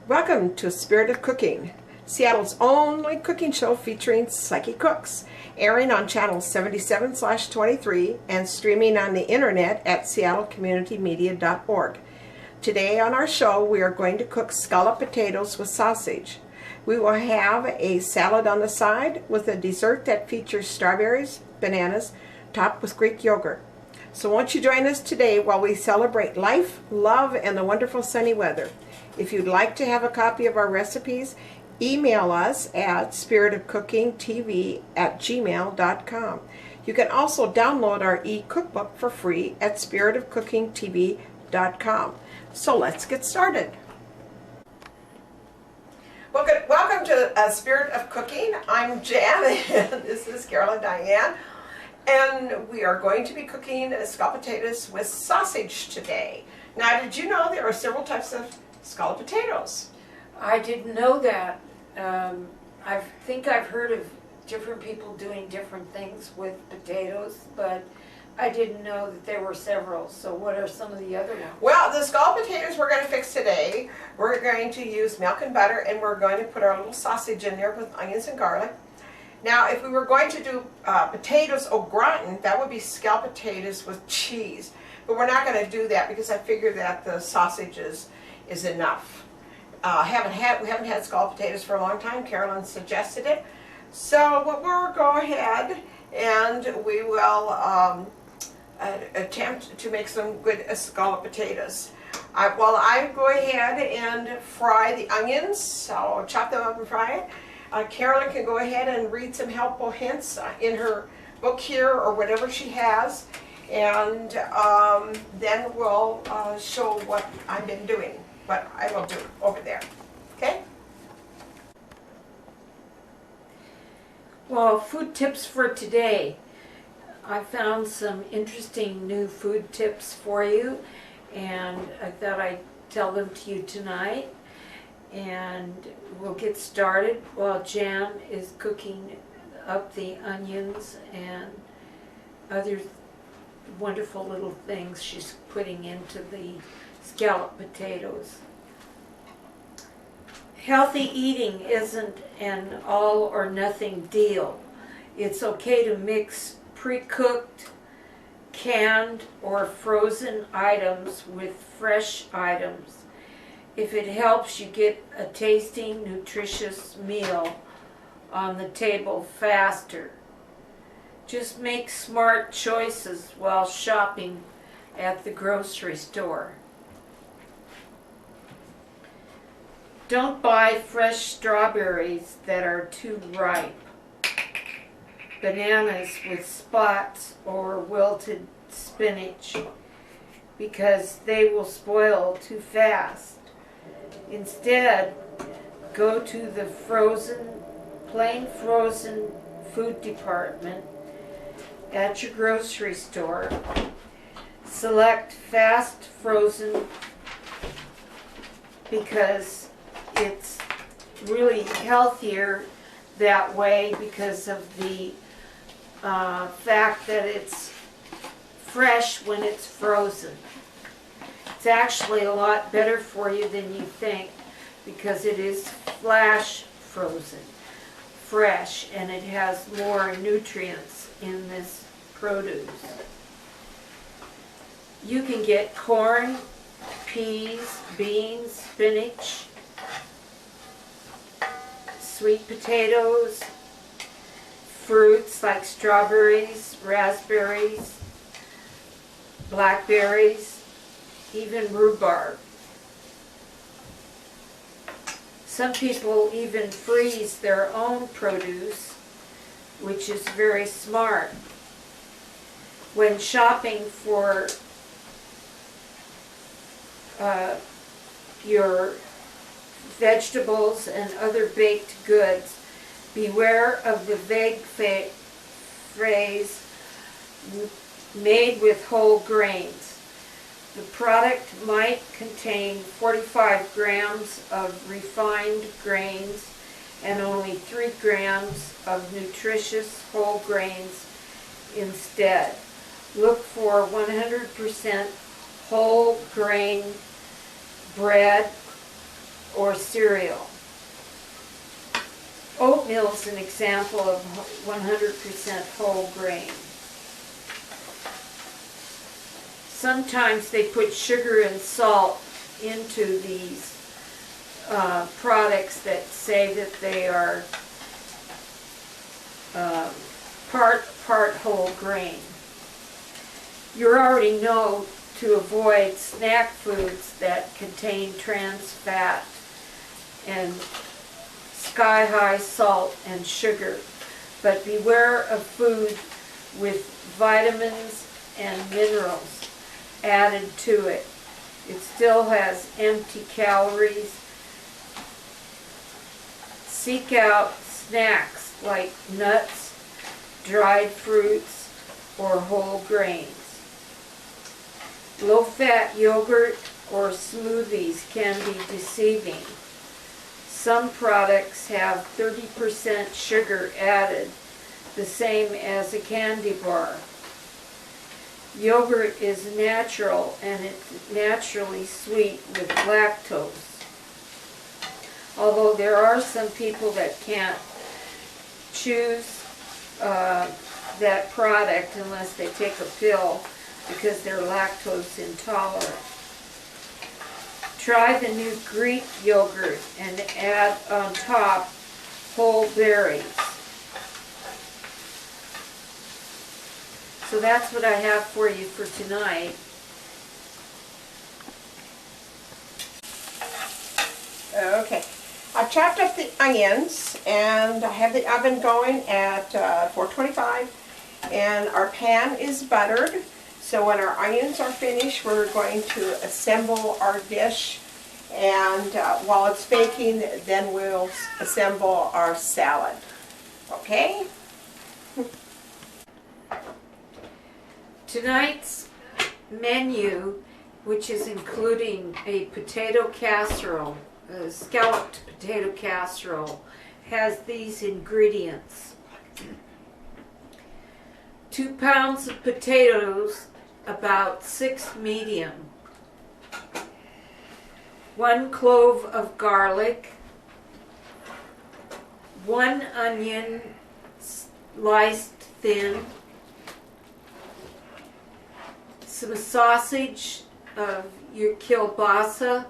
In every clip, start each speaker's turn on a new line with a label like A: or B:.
A: Welcome to Spirit of Cooking, Seattle's only cooking show featuring psychic cooks, airing on channel 77/23 and streaming on the internet at seattlecommunitymedia.org. Today on our show, we are going to cook scalloped potatoes with sausage. We will have a salad on the side with a dessert that features strawberries, bananas, topped with Greek yogurt. So won't you join us today while we celebrate life, love, and the wonderful sunny weather. If you'd like to have a copy of our recipes, email us at spiritofcookingtv@gmail.com. You can also download our e-cookbook for free at spiritofcookingtv.com. So let's get started. Welcome to Spirit of Cooking. I'm Jan, and this is Carol and Diane. And we are going to be cooking scalloped potatoes with sausage today. Now, did you know there are several types of scalloped potatoes?
B: I didn't know that. I think I've heard of different people doing different things with potatoes, but I didn't know that there were several. So what are some of the other ones?
A: Well, the scalloped potatoes we're going to fix today, we're going to use milk and butter, and we're going to put our little sausage in there with onions and garlic. Now, if we were going to do potatoes au gratin, that would be scalloped potatoes with cheese. But we're not going to do that because I figure that the sausage is enough. We haven't had scalloped potatoes for a long time. Carolyn suggested it. So we'll go ahead and we will attempt to make some good scalloped potatoes. While I go ahead and fry the onions, so chop them up and fry it. Carolyn can go ahead and read some helpful hints in her book here or whatever she has, and then we'll show what I've been doing, what I will do over there. Okay?
B: Well, food tips for today. I found some interesting new food tips for you, and I thought I'd tell them to you tonight. And we'll get started while Jan is cooking up the onions and other wonderful little things she's putting into the scalloped potatoes. Healthy eating isn't an all or nothing deal. It's okay to mix pre-cooked, canned, or frozen items with fresh items if it helps you get a tasty, nutritious meal on the table faster. Just make smart choices while shopping at the grocery store. Don't buy fresh strawberries that are too ripe, bananas with spots, or wilted spinach, because they will spoil too fast. Instead, go to the plain frozen food department at your grocery store. Select fast frozen because it's really healthier that way because of the fact that it's fresh when it's frozen. It's actually a lot better for you than you think because it is flash frozen, fresh, and it has more nutrients in this produce. You can get corn, peas, beans, spinach, sweet potatoes, fruits like strawberries, raspberries, blackberries, even rhubarb. Some people even freeze their own produce, which is very smart. When shopping for your vegetables and other baked goods, beware of the vague phrase, made with whole grains. The product might contain 45 grams of refined grains and only 3 grams of nutritious whole grains instead. Look for 100% whole grain bread or cereal. Oatmeal is an example of 100% whole grain. Sometimes they put sugar and salt into these products that say that they are part whole grain. You already know to avoid snack foods that contain trans fat and sky-high salt and sugar, but beware of food with vitamins and minerals added to it. It still has empty calories. Seek out snacks like nuts, dried fruits, or whole grains. Low-fat yogurt or smoothies can be deceiving. Some products have 30% sugar added, the same as a candy bar. Yogurt is natural and it's naturally sweet with lactose. Although there are some people that can't choose that product unless they take a pill because they're lactose intolerant. Try the new Greek yogurt and add on top whole berries. So that's what I have for you for tonight.
A: Okay, I've chopped up the onions and I have the oven going at 425 and our pan is buttered. So when our onions are finished, we're going to assemble our dish, and while it's baking, then we'll assemble our salad. Okay?
B: Tonight's menu, which is including a potato casserole, a scalloped potato casserole, has these ingredients. 2 pounds of potatoes, about 6 medium. 1 clove of garlic. 1 onion sliced thin. Some sausage of your kielbasa,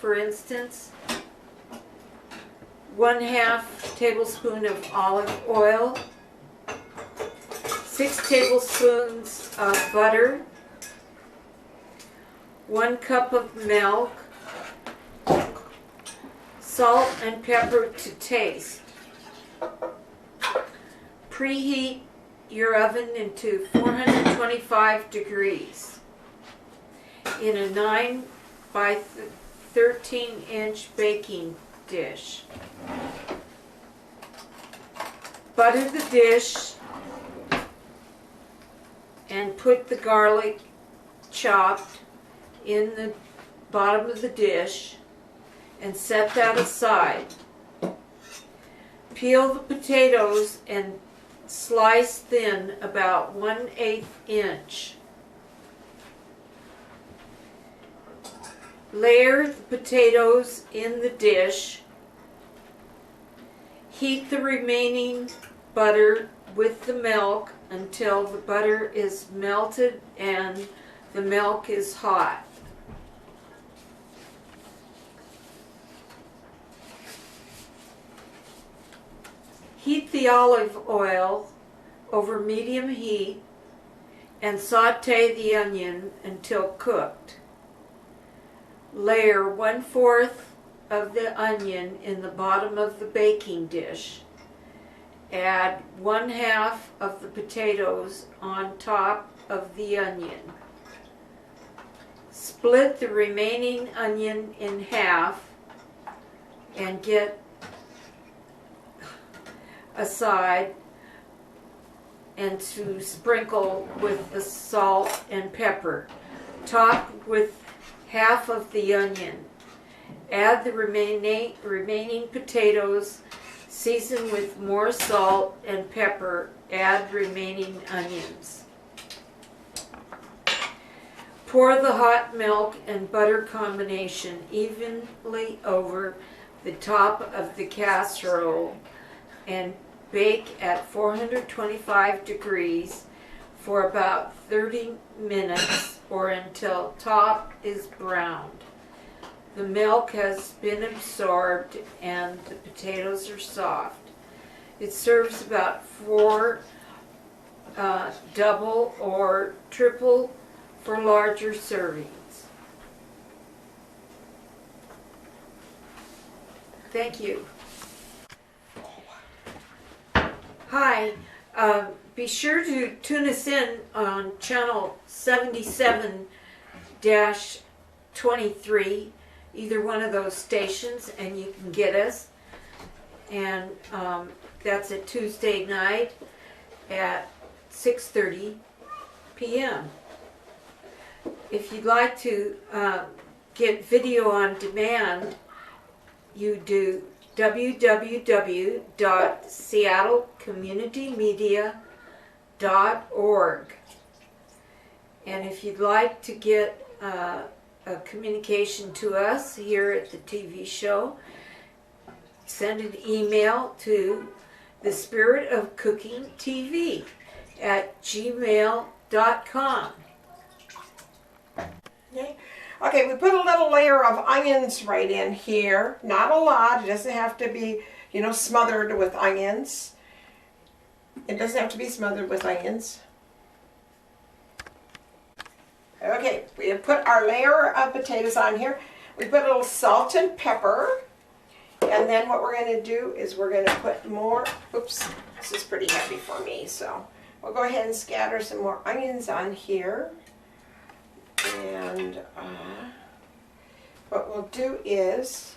B: for instance. 1/2 tablespoon of olive oil. 6 tablespoons of butter. 1 cup of milk. Salt and pepper to taste. Preheat your oven into 425 degrees in a 9 by 13 inch baking dish. Butter the dish and put the garlic chopped in the bottom of the dish and set that aside. Peel the potatoes and slice thin about 1/8 inch. Layer the potatoes in the dish. Heat the remaining butter with the milk until the butter is melted and the milk is hot. Heat the olive oil over medium heat and saute the onion until cooked. Layer 1/4 of the onion in the bottom of the baking dish. Add 1/2 of the potatoes on top of the onion. Split the remaining onion in half and get aside and to sprinkle with the salt and pepper. Top with 1/2 of the onion. Add the remaining potatoes, season with more salt and pepper. Add remaining onions. Pour the hot milk and butter combination evenly over the top of the casserole and bake at 425 degrees for about 30 minutes or until top is browned. The milk has been absorbed and the potatoes are soft. It serves about 4 double or triple for larger servings. Thank you. Hi, be sure to tune us in on channel 77-23, either one of those stations, and you can get us. And that's a Tuesday night at 6:30 p.m. If you'd like to get video on demand, you do www.seattlecommunitymedia.org. And if you'd like to get a communication to us here at the TV show, send an email to the Spirit of Cooking TV at gmail.com.
A: Okay, we put a little layer of onions right in here. Not a lot. It doesn't have to be, smothered with onions. It doesn't have to be smothered with onions. Okay, we have put our layer of potatoes on here. We put a little salt and pepper. And then what we're going to do is we're going to put more, oops, this is pretty heavy for me, so we'll go ahead and scatter some more onions on here. And what we'll do is,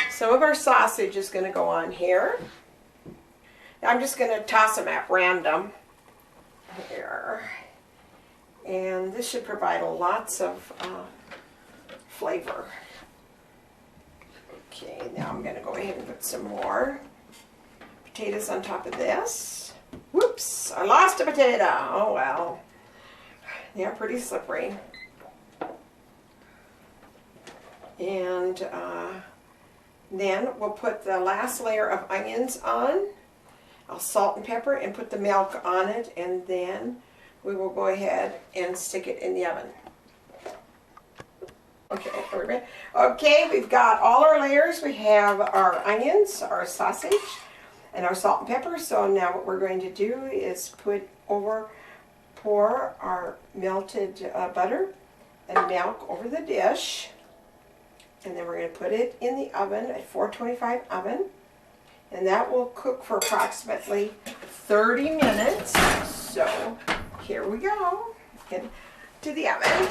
A: some of our sausage is going to go on here. I'm just going to toss them at random here. And this should provide lots of flavor. Okay, now I'm going to go ahead and put some more potatoes on top of this. Whoops, I lost a potato. Oh well. They're pretty slippery. And then we'll put the last layer of onions on. I'll salt and pepper and put the milk on it, and then we will go ahead and stick it in the oven. Okay, are we ready? Okay, we've got all our layers. We have our onions, our sausage, and our salt and pepper. So now what we're going to do is pour our melted butter and milk over the dish. And then we're going to put it in the oven at 425 oven. And that will cook for approximately 30 minutes. So here we go. Into the oven.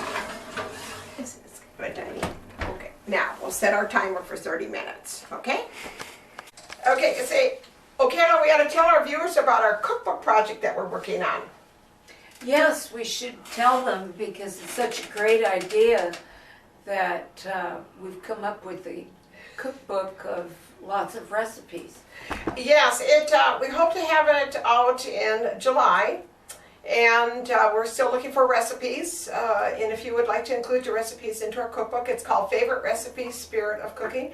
A: Okay, now we'll set our timer for 30 minutes. Okay? Okay, you say, okay, now we got to tell our viewers about our cookbook project that we're working on.
B: Yes, we should tell them because it's such a great idea that we've come up with a cookbook of lots of recipes.
A: Yes, we hope to have it out in July. And we're still looking for recipes, and if you would like to include your recipes into our cookbook, it's called Favorite Recipes, Spirit of Cooking.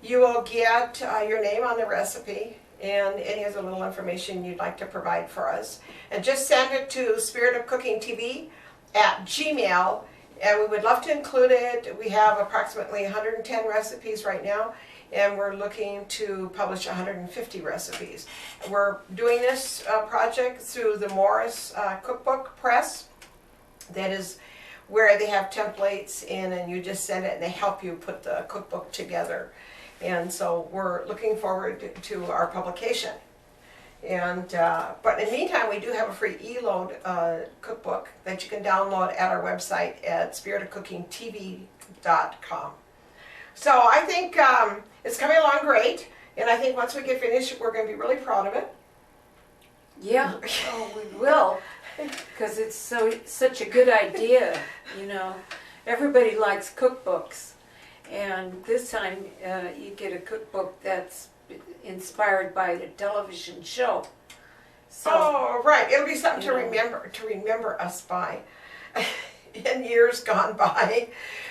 A: You will get your name on the recipe and any other little information you'd like to provide for us. And just send it to Spirit of Cooking TV at Gmail, and we would love to include it. We have approximately 110 recipes right now, and we're looking to publish 150 recipes. We're doing this project through the Morris Cookbook Press. That is where they have templates in, and you just send it and they help you put the cookbook together. And so we're looking forward to our publication. And but in the meantime, we do have a free e-load cookbook that you can download at our website at spiritofcookingtv.com. So I think it's coming along great, and I think once we get finished, we're going to be really proud of it.
B: Yeah, oh, we will, because it's such a good idea. Everybody likes cookbooks, and this time you get a cookbook that's inspired by the television show. So,
A: oh, right, it'll be something to remember us by. in years gone by.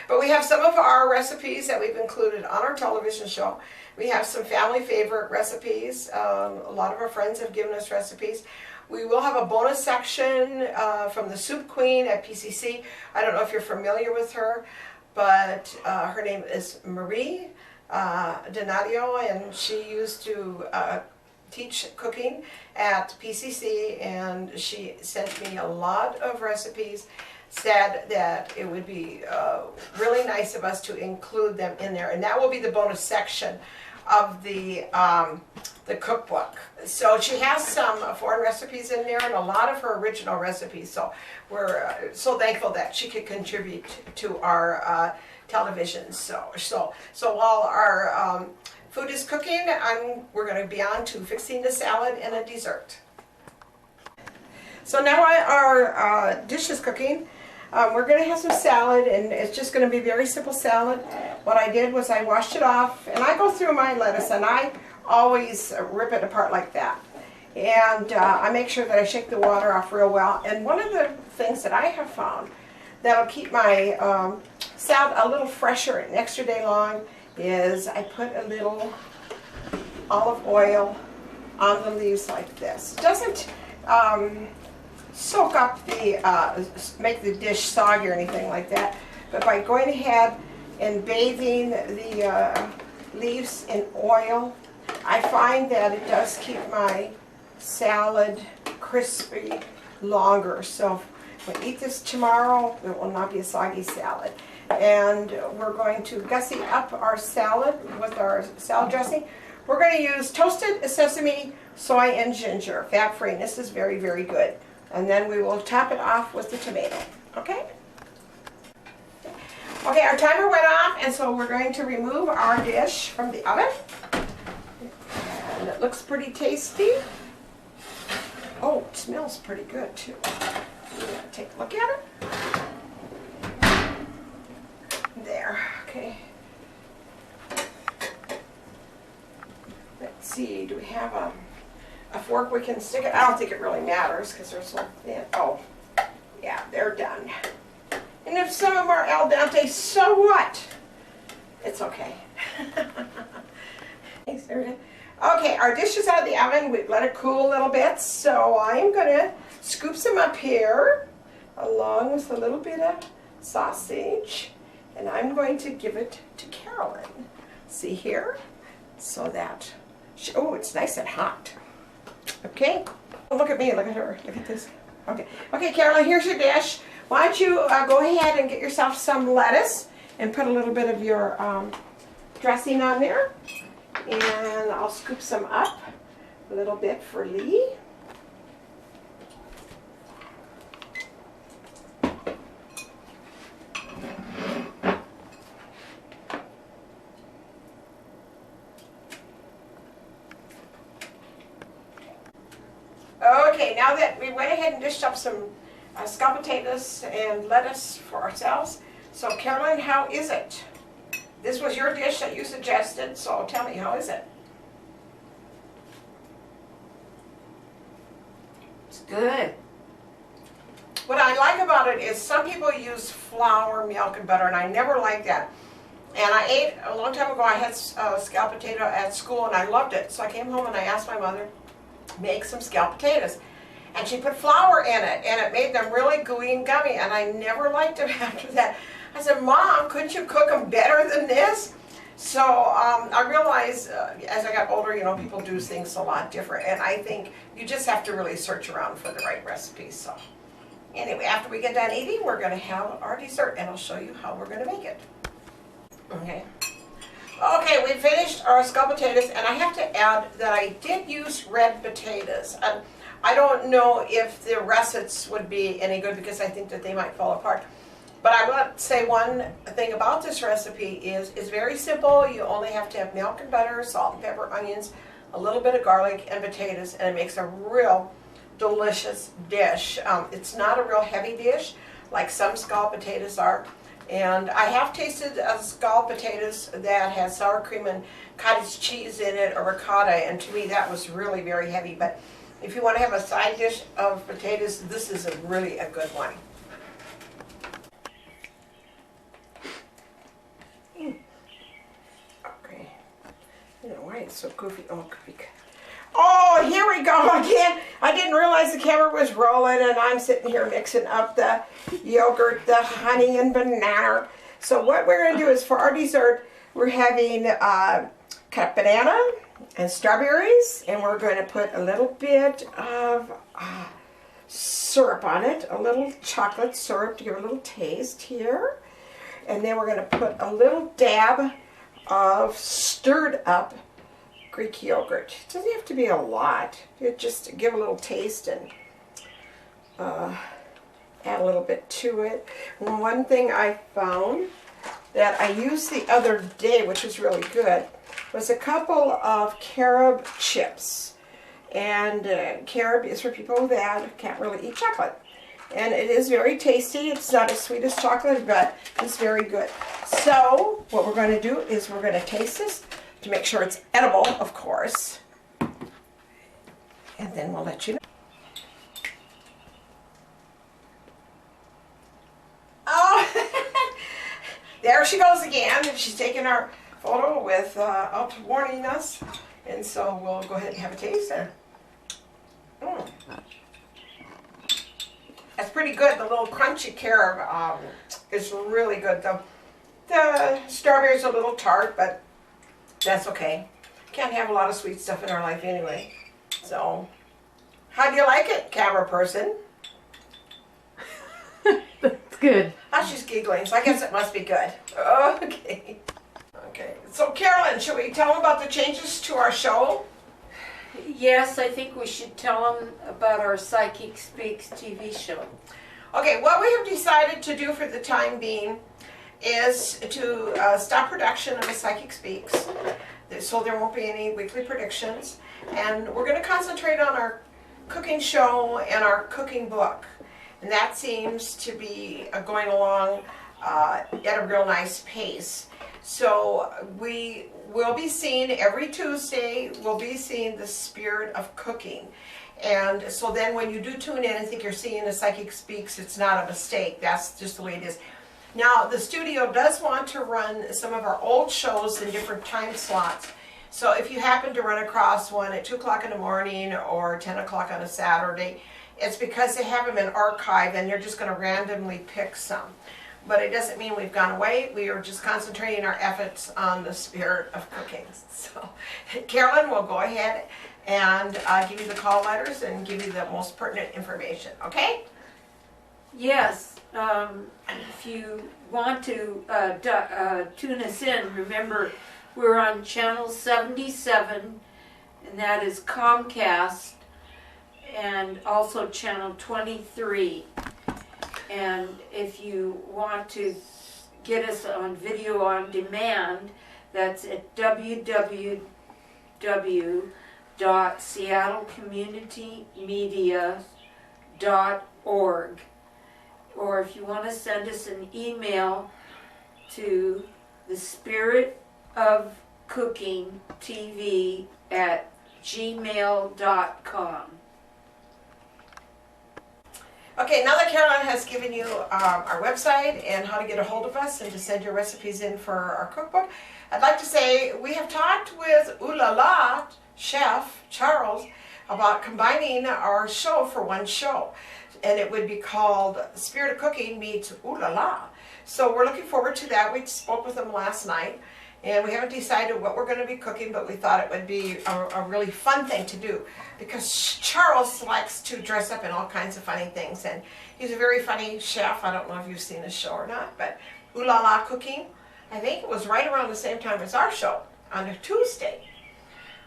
A: But we have some of our recipes that we've included on our television show. We have some family favorite recipes. A lot of our friends have given us recipes. We will have a bonus section from the Soup Queen at PCC. I don't know if you're familiar with her, but her name is Marie Donadio, and she used to teach cooking at PCC, and she sent me a lot of recipes, said that it would be really nice of us to include them in there, and that will be the bonus section of the cookbook. So she has some foreign recipes in there and a lot of her original recipes, so we're so thankful that she could contribute to our television. So while our food is cooking, we're going to be on to fixing the salad and a dessert. So now our dish is cooking. We're going to have some salad, and it's just going to be very simple salad. What I did was I washed it off, and I go through my lettuce, and I always rip it apart like that. And I make sure that I shake the water off real well. And one of the things that I have found that'll keep my salad a little fresher an extra day long is I put a little olive oil on the leaves like this. It doesn't soak up make the dish soggy or anything like that, but by going ahead and bathing the leaves in oil, I find that it does keep my salad crispy longer. So if we eat this tomorrow, it will not be a soggy salad. And we're going to gussy up our salad with our salad dressing. We're going to use toasted sesame, soy, and ginger, fat-free. And this is very, very good. And then we will top it off with the tomato. Okay? Okay, our timer went off, and so we're going to remove our dish from the oven. And it looks pretty tasty. Oh, it smells pretty good too. We're going to take a look at it. There, okay. Let's see, do we have a fork we can stick it? I don't think it really matters because they're so thin. Oh, yeah, they're done. And if some of them are al dente, so what? It's okay. Okay, our dish is out of the oven. We've let it cool a little bit, so I'm going to scoop some up here along with a little bit of sausage, and I'm going to give it to Carolyn. See here? So that, oh, it's nice and hot. Okay, oh, look at me, look at her, look at this. Okay, okay, Carolyn, here's your dish. Why don't you go ahead and get yourself some lettuce and put a little bit of your dressing on there. And I'll scoop some up a little bit for Lee. Okay, now that we went ahead and dished up some scalloped potatoes and lettuce for ourselves. So Caroline, how is it? This was your dish that you suggested, so tell me, how is it? It's good. What I like about it is some people use flour, milk, and butter, and I never liked that. And I ate, a long time ago, I had scalloped potato at school, and I loved it. So I came home and I asked my mother, make some scalloped potatoes. And she put flour in it, and it made them really gooey and gummy, and I never liked them after that. I said, Mom, couldn't you cook them better than this? So I realized as I got older, you know, people do things a lot different, and I think you just have to really search around for the right recipes. So anyway, after we get done eating, we're going to have our dessert, and I'll show you how we're going to make it. Okay. Okay, we finished our scalloped potatoes, and I have to add that I did use red potatoes. I don't know if the russets would be any good because I think that they might fall apart. But I want to say one thing about this recipe is it's very simple. You only have to have milk and butter, salt and pepper, onions, a little bit of garlic, and potatoes, and it makes a real delicious dish. It's not a real heavy dish like some scalloped potatoes are. And I have tasted scalloped potatoes that has sour cream and cottage cheese in it or ricotta, and to me that was really very heavy. But if you want to have a side dish of potatoes, this is really a good one. I don't know why it's so goofy. Oh, goofy. Oh, here we go again. I didn't realize the camera was rolling, and I'm sitting here mixing up the yogurt, the honey, and banana. So what we're going to do is for our dessert, we're having cut banana and strawberries, and we're going to put a little bit of syrup on it, a little chocolate syrup to give it a little taste here. And then we're going to put a little dab of stirred up Greek yogurt. It doesn't have to be a lot. It just to give a little taste and add a little bit to it. And one thing I found that I used the other day, which was really good, was a couple of carob chips. And carob is for people that can't really eat chocolate. And it is very tasty. It's not as sweet as chocolate, but it's very good. So what we're going to do is we're going to taste this to make sure it's edible, of course. And then we'll let you know. Oh, there she goes again. She's taking our photo without warning us. And so we'll go ahead and have a taste there. That's pretty good. The little crunchy carob is really good. The strawberries are a little tart, but that's okay. Can't have a lot of sweet stuff in our life anyway. So, how do you like it, camera person?
C: That's good.
A: Oh, she's giggling, so I guess it must be good. Okay. Okay. So, Carolyn, should we tell them about the changes to our show?
B: Yes, I think we should tell them about our Psychic Speaks TV show.
A: Okay, what we have decided to do for the time being is to stop production of a Psychic Speaks, so there won't be any weekly predictions, and we're going to concentrate on our cooking show and our cooking book, and that seems to be going along at a real nice pace. So we will be seeing every Tuesday, we'll be seeing the spirit of cooking. And so then when you do tune in and think you're seeing a Psychic Speaks, it's not a mistake. That's just the way it is. Now, the studio does want to run some of our old shows in different time slots. So if you happen to run across one at 2 o'clock in the morning or 10 o'clock on a Saturday, it's because they have them in archive and they're just going to randomly pick some. But it doesn't mean we've gone away. We are just concentrating our efforts on the spirit of cooking. So Carolyn will go ahead and give you the call letters and give you the most pertinent information, okay?
B: Yes, if you want to tune us in, remember we're on channel 77, and that is Comcast, and also channel 23. And if you want to get us on video on demand, that's at www.seattlecommunitymedia.org. Or if you want to send us an email to thespiritofcookingtv@gmail.com.
A: Okay, now that Caroline has given you our website and how to get a hold of us and to send your recipes in for our cookbook, I'd like to say we have talked with Ooh La La chef Charles about combining our show for one show. And it would be called Spirit of Cooking meets Ooh La La. So we're looking forward to that. We spoke with them last night, and we haven't decided what we're going to be cooking, but we thought it would be a really fun thing to do because Charles likes to dress up in all kinds of funny things, and he's a very funny chef. I don't know if you've seen his show or not, but Ooh La La Cooking, I think it was right around the same time as our show on a Tuesday.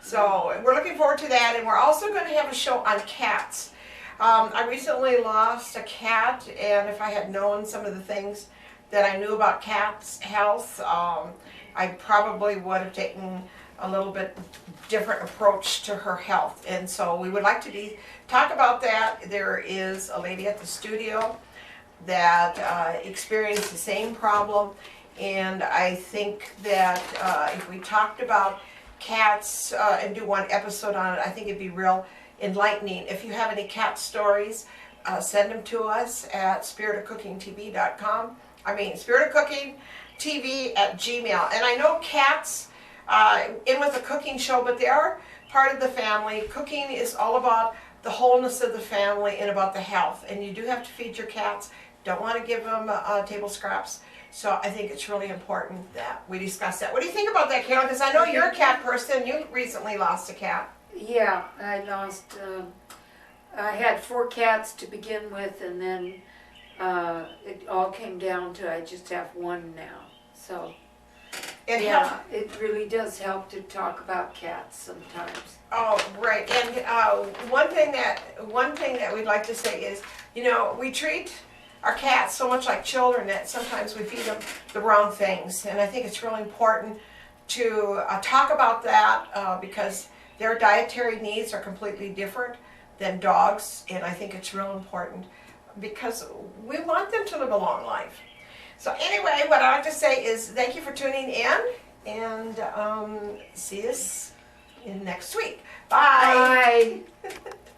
A: So we're looking forward to that, and we're also going to have a show on cats. I recently lost a cat, and if I had known some of the things that I knew about cats' health, I probably would have taken a little bit different approach to her health. And so we would like to talk about that. There is a lady at the studio that experienced the same problem, and I think that if we talked about cats and do one episode on it, I think it'd be real enlightening. If you have any cat stories, send them to us at spiritofcookingtv.com. I mean, spiritofcookingtv@gmail. And I know cats in with a cooking show, but they are part of the family. Cooking is all about the wholeness of the family and about the health. And you do have to feed your cats. Don't want to give them table scraps. So I think it's really important that we discuss that. What do you think about that, Carol? Because I know you're a cat person. You recently lost a cat.
B: Yeah, I had 4 cats to begin with, and then it all came down to I just have 1 now. So, yeah, it really does help to talk about cats sometimes.
A: Oh, right. And one thing that we'd like to say is, you know, we treat our cats so much like children that sometimes we feed them the wrong things. And I think it's really important to talk about that because their dietary needs are completely different than dogs. And I think it's real important because we want them to live a long life. So anyway, what I like to say is thank you for tuning in, and see us in next week. Bye.
B: Bye.